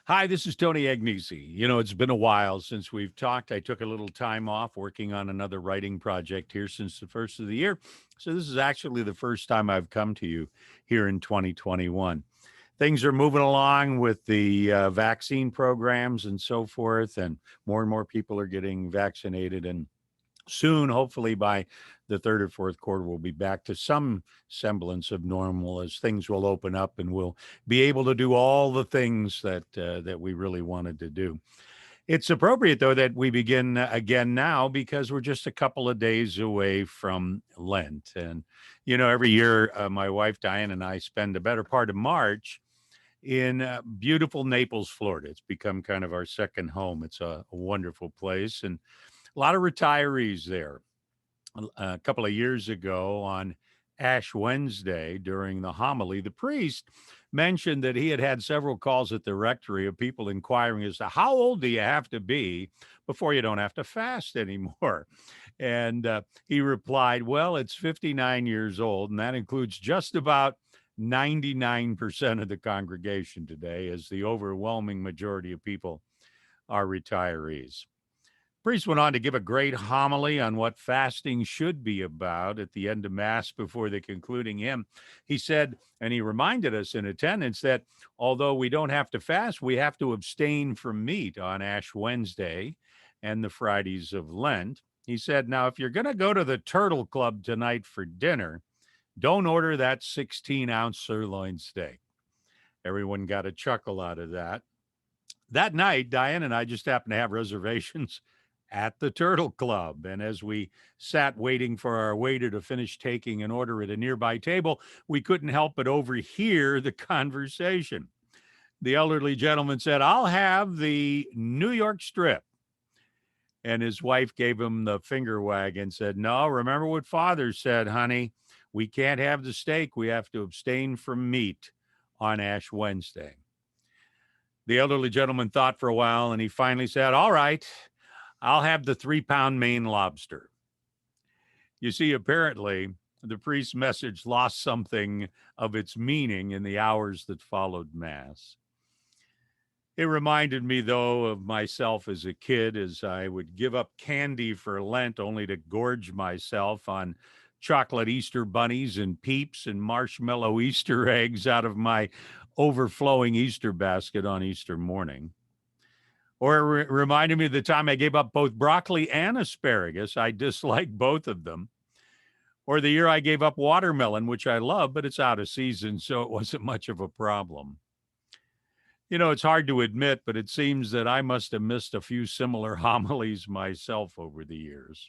Hi, this is Tony Agnesi. It's been a while since we've talked. I took a little time off working on another writing project here since the first of the year. So, this is actually the first time I've come to you here in 2021. Things are moving along with the vaccine programs and so forth, and more people are getting vaccinated. And soon, hopefully by the third or fourth quarter, we'll be back to some semblance of normal as things will open up and we'll be able to do all the things that we really wanted to do. It's appropriate, though, that we begin again now because we're just a couple of days away from Lent. And, every year, my wife Diane and I spend the better part of March in beautiful Naples, Florida. It's become kind of our second home. It's a wonderful place and a lot of retirees there. A couple of years ago on Ash Wednesday during the homily, the priest mentioned that he had had several calls at the rectory of people inquiring as to how old do you have to be before you don't have to fast anymore. And he replied, well, it's 59 years old, and that includes just about 99% of the congregation today, as the overwhelming majority of people are retirees. Priest went on to give a great homily on what fasting should be about at the end of Mass before the concluding hymn. He said, and he reminded us in attendance that although we don't have to fast, we have to abstain from meat on Ash Wednesday and the Fridays of Lent. He said, now, if you're going to go to the Turtle Club tonight for dinner, don't order that 16-ounce sirloin steak. Everyone got a chuckle out of that. That night, Diane and I just happened to have reservations at the Turtle Club. And as we sat waiting for our waiter to finish taking an order at a nearby table, we couldn't help but overhear the conversation. The elderly gentleman said, I'll have the New York strip. And his wife gave him the finger wag and said, no, remember what father said, honey. We can't have the steak. We have to abstain from meat on Ash Wednesday. The elderly gentleman thought for a while and he finally said, all right, I'll have the 3-pound Maine lobster. You see, apparently, the priest's message lost something of its meaning in the hours that followed Mass. It reminded me, though, of myself as a kid as I would give up candy for Lent only to gorge myself on chocolate Easter bunnies and peeps and marshmallow Easter eggs out of my overflowing Easter basket on Easter morning. Or it reminded me of the time I gave up both broccoli and asparagus. I dislike both of them. Or the year I gave up watermelon, which I love, but it's out of season, so it wasn't much of a problem. It's hard to admit, but it seems that I must have missed a few similar homilies myself over the years.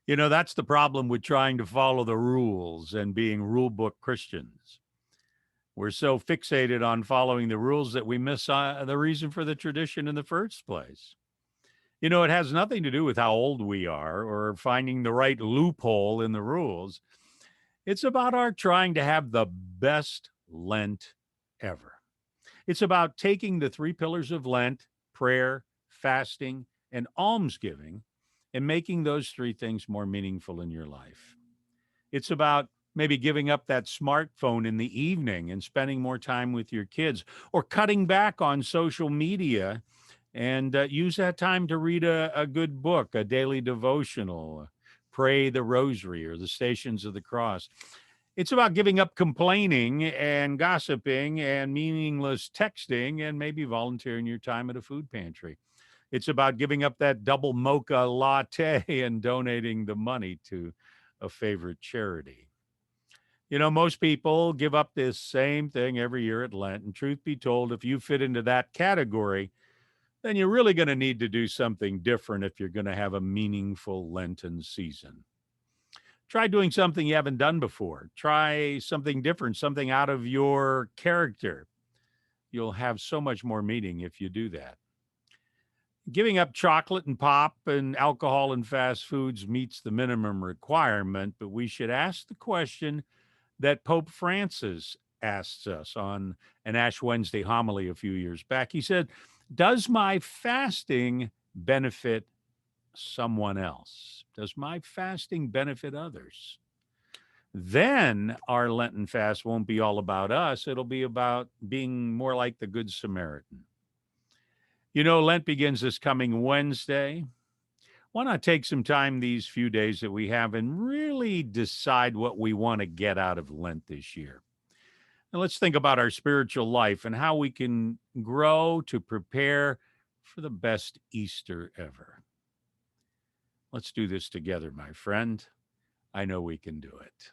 That's the problem with trying to follow the rules and being rule book Christians. We're so fixated on following the rules that we miss the reason for the tradition in the first place. It has nothing to do with how old we are or finding the right loophole in the rules. It's about our trying to have the best Lent ever. It's about taking the 3 pillars of Lent, prayer, fasting, and almsgiving, and making those 3 things more meaningful in your life. It's about maybe giving up that smartphone in the evening and spending more time with your kids, or cutting back on social media and use that time to read a good book, a daily devotional, pray the rosary or the Stations of the Cross. It's about giving up complaining and gossiping and meaningless texting and maybe volunteering your time at a food pantry. It's about giving up that double mocha latte and donating the money to a favorite charity. Most people give up this same thing every year at Lent. And truth be told, if you fit into that category, then you're really going to need to do something different if you're going to have a meaningful Lenten season. Try doing something you haven't done before. Try something different, something out of your character. You'll have so much more meaning if you do that. Giving up chocolate and pop and alcohol and fast foods meets the minimum requirement, but we should ask the question that Pope Francis asked us on an Ash Wednesday homily a few years back. He said, does my fasting benefit someone else? Does my fasting benefit others? then our Lenten fast won't be all about us. It'll be about being more like the Good Samaritan. Lent begins this coming Wednesday. Why not take some time these few days that we have and really decide what we want to get out of Lent this year? And let's think about our spiritual life and how we can grow to prepare for the best Easter ever. Let's do this together, my friend. I know we can do it.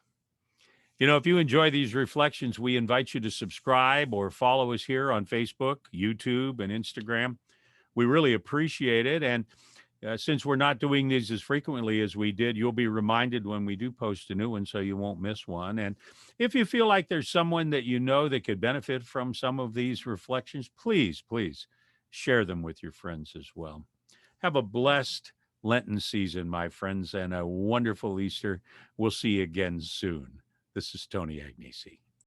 If you enjoy these reflections, we invite you to subscribe or follow us here on Facebook, YouTube, and Instagram. We really appreciate it. And since we're not doing these as frequently as we did, you'll be reminded when we do post a new one so you won't miss one. And if you feel like there's someone that you know that could benefit from some of these reflections, please share them with your friends as well. Have a blessed Lenten season, my friends, and a wonderful Easter. We'll see you again soon. This is Tony Agnesi.